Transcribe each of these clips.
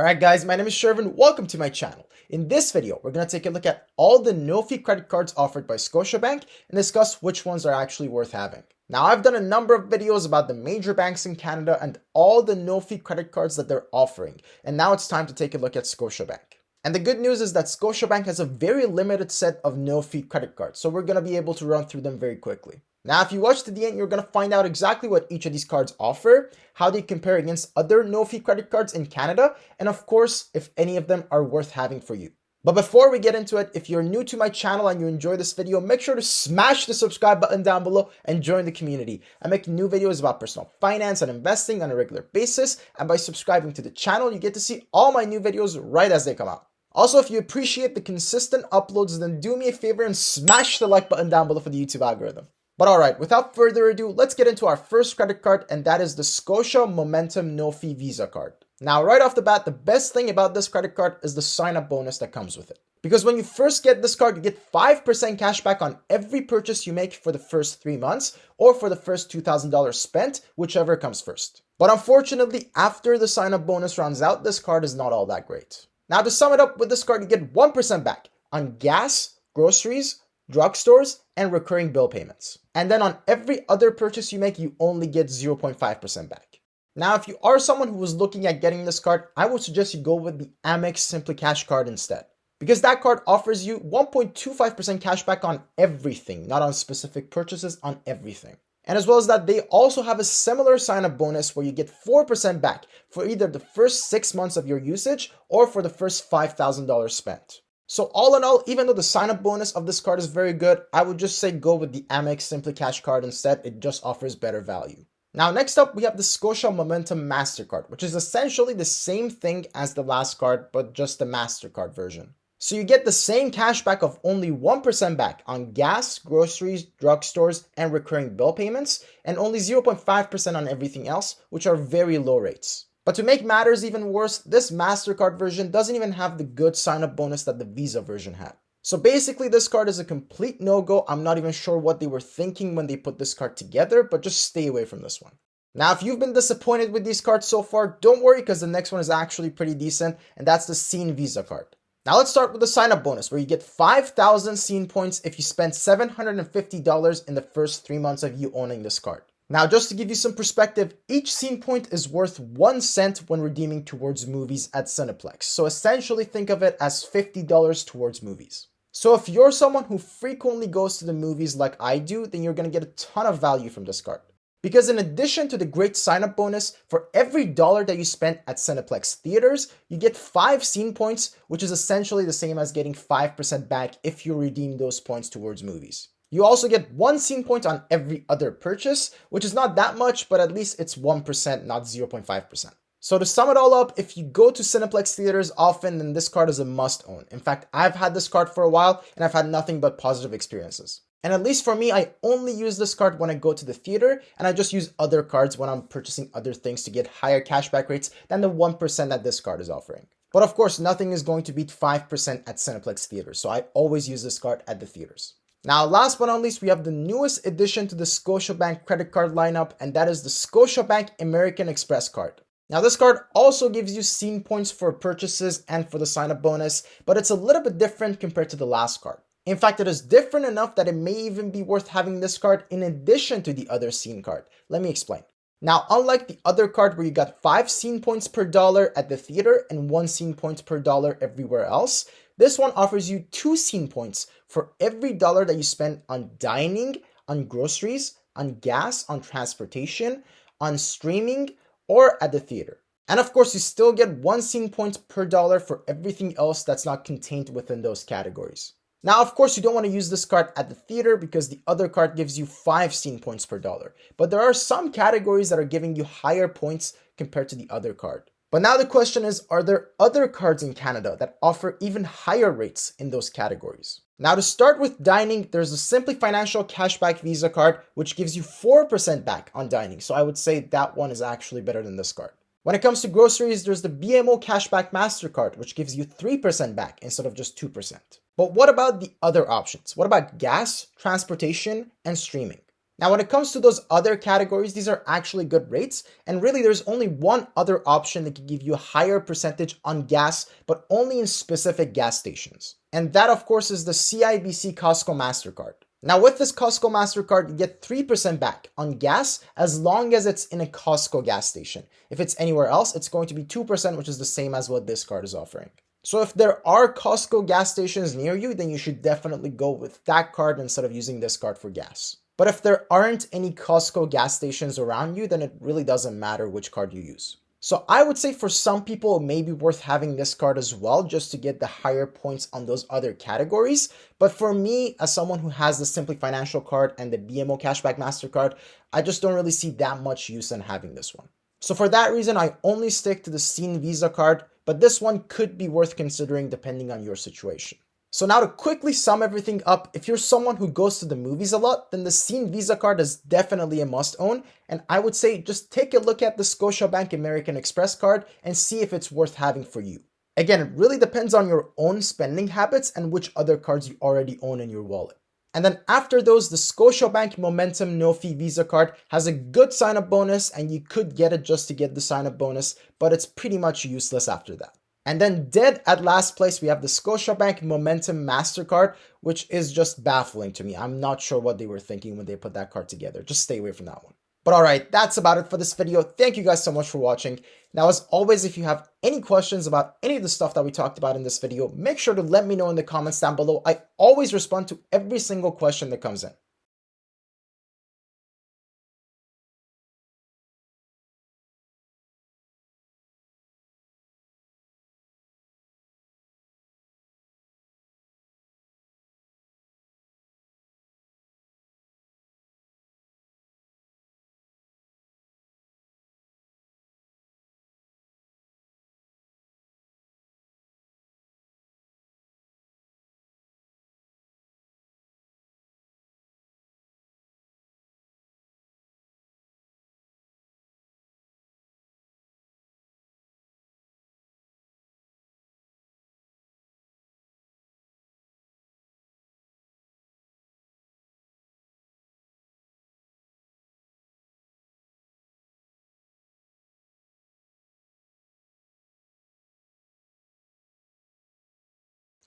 Alright guys, my name is Shervin. Welcome to my channel. In this video, we're going to take a look at all the no-fee credit cards offered by Scotiabank and discuss which ones are actually worth having. Now, I've done a number of videos about the major banks in Canada and all the no-fee credit cards that they're offering. And now it's time to take a look at Scotiabank. And the good news is that Scotiabank has a very limited set of no-fee credit cards, so we're going to be able to run through them very quickly. Now, if you watch to the end, you're going to find out exactly what each of these cards offer, how they compare against other no-fee credit cards in Canada, and of course, if any of them are worth having for you. But before we get into it, if you're new to my channel and you enjoy this video, make sure to smash the subscribe button down below and join the community. I make new videos about personal finance and investing on a regular basis, and by subscribing to the channel, you get to see all my new videos right as they come out. Also, if you appreciate the consistent uploads, then do me a favor and smash the like button down below for the YouTube algorithm. But alright, without further ado, let's get into our first credit card, and that is the Scotia Momentum No-Fee Visa card. Now, right off the bat, the best thing about this credit card is the sign-up bonus that comes with it. Because when you first get this card, you get 5% cash back on every purchase you make for the first 3 months, or for the first $2,000 spent, whichever comes first. But unfortunately, after the sign-up bonus runs out, this card is not all that great. Now, to sum it up, with this card, you get 1% back on gas, groceries, drugstores, and recurring bill payments. And then on every other purchase you make, you only get 0.5% back. Now, if you are someone who was looking at getting this card, I would suggest you go with the AMEX SimplyCash Card instead. Because that card offers you 1.25% cash back on everything, not on specific purchases, on everything. And as well as that, they also have a similar sign-up bonus where you get 4% back for either the first 6 months of your usage or for the first $5,000 spent. So all in all, even though the sign-up bonus of this card is very good, I would just say go with the AMEX SimplyCash Card instead. It just offers better value. Now, next up, we have the Scotia Momentum Mastercard, which is essentially the same thing as the last card, but just the Mastercard version. So you get the same cash back of only 1% back on gas, groceries, drugstores, and recurring bill payments, and only 0.5% on everything else, which are very low rates. But to make matters even worse, this Mastercard version doesn't even have the good sign-up bonus that the Visa version had. So basically, this card is a complete no-go. I'm not even sure what they were thinking when they put this card together, but just stay away from this one. Now, if you've been disappointed with these cards so far, don't worry, because the next one is actually pretty decent, and that's the Scene Visa card. Now let's start with the sign-up bonus, where you get 5,000 Scene points if you spend $750 in the first 3 months of you owning this card. Now, just to give you some perspective, each Scene point is worth 1 cent when redeeming towards movies at Cineplex. So essentially think of it as $50 towards movies. So if you're someone who frequently goes to the movies like I do, then you're going to get a ton of value from this card. Because in addition to the great sign-up bonus, for every dollar that you spend at Cineplex theaters, you get 5 Scene points, which is essentially the same as getting 5% back if you redeem those points towards movies. You also get 1 Scene point on every other purchase, which is not that much, but at least it's 1%, not 0.5%. So to sum it all up, if you go to Cineplex theaters often, then this card is a must-own. In fact, I've had this card for a while, and I've had nothing but positive experiences. And at least for me, I only use this card when I go to the theater, and I just use other cards when I'm purchasing other things to get higher cashback rates than the 1% that this card is offering. But of course, nothing is going to beat 5% at Cineplex theaters, so I always use this card at the theaters. Now, last but not least, we have the newest addition to the Scotiabank credit card lineup, and that is the Scotiabank American Express card. Now, this card also gives you Scene points for purchases and for the sign-up bonus, but it's a little bit different compared to the last card. In fact, it is different enough that it may even be worth having this card in addition to the other Scene card. Let me explain. Now, unlike the other card where you got 5 Scene points per dollar at the theater and 1 Scene point per dollar everywhere else, this one offers you 2 Scene points for every dollar that you spend on dining, on groceries, on gas, on transportation, on streaming, or at the theater. And of course, you still get 1 Scene point per dollar for everything else that's not contained within those categories. Now, of course, you don't want to use this card at the theater because the other card gives you 5 Scene points per dollar. But there are some categories that are giving you higher points compared to the other card. But now the question is, are there other cards in Canada that offer even higher rates in those categories? Now, to start with dining, there's the Simply Financial Cashback Visa card, which gives you 4% back on dining. So I would say that one is actually better than this card. When it comes to groceries, there's the BMO Cashback Mastercard, which gives you 3% back instead of just 2%. But what about the other options? What about gas, transportation, and streaming? Now, when it comes to those other categories, these are actually good rates. And really, there's only one other option that can give you a higher percentage on gas, but only in specific gas stations. And that, of course, is the CIBC Costco Mastercard. Now, with this Costco Mastercard, you get 3% back on gas as long as it's in a Costco gas station. If it's anywhere else, it's going to be 2%, which is the same as what this card is offering. So if there are Costco gas stations near you, then you should definitely go with that card instead of using this card for gas. But if there aren't any Costco gas stations around you, then it really doesn't matter which card you use. So I would say for some people, it may be worth having this card as well, just to get the higher points on those other categories. But for me, as someone who has the Simply Financial card and the BMO Cashback Mastercard, I just don't really see that much use in having this one. So for that reason, I only stick to the Scene Visa card, but this one could be worth considering depending on your situation. So now to quickly sum everything up, if you're someone who goes to the movies a lot, then the Scene Visa card is definitely a must own. And I would say just take a look at the Scotiabank American Express card and see if it's worth having for you. Again, it really depends on your own spending habits and which other cards you already own in your wallet. And then after those, the Scotiabank Momentum No Fee Visa card has a good sign-up bonus, and you could get it just to get the sign-up bonus, but it's pretty much useless after that. And then dead at last place, we have the Scotiabank Momentum Mastercard, which is just baffling to me. I'm not sure what they were thinking when they put that card together. Just stay away from that one. But all right, that's about it for this video. Thank you guys so much for watching. Now, as always, if you have any questions about any of the stuff that we talked about in this video, make sure to let me know in the comments down below. I always respond to every single question that comes in.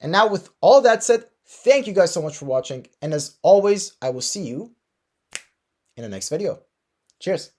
And now with all that said, thank you guys so much for watching. And as always, I will see you in the next video. Cheers.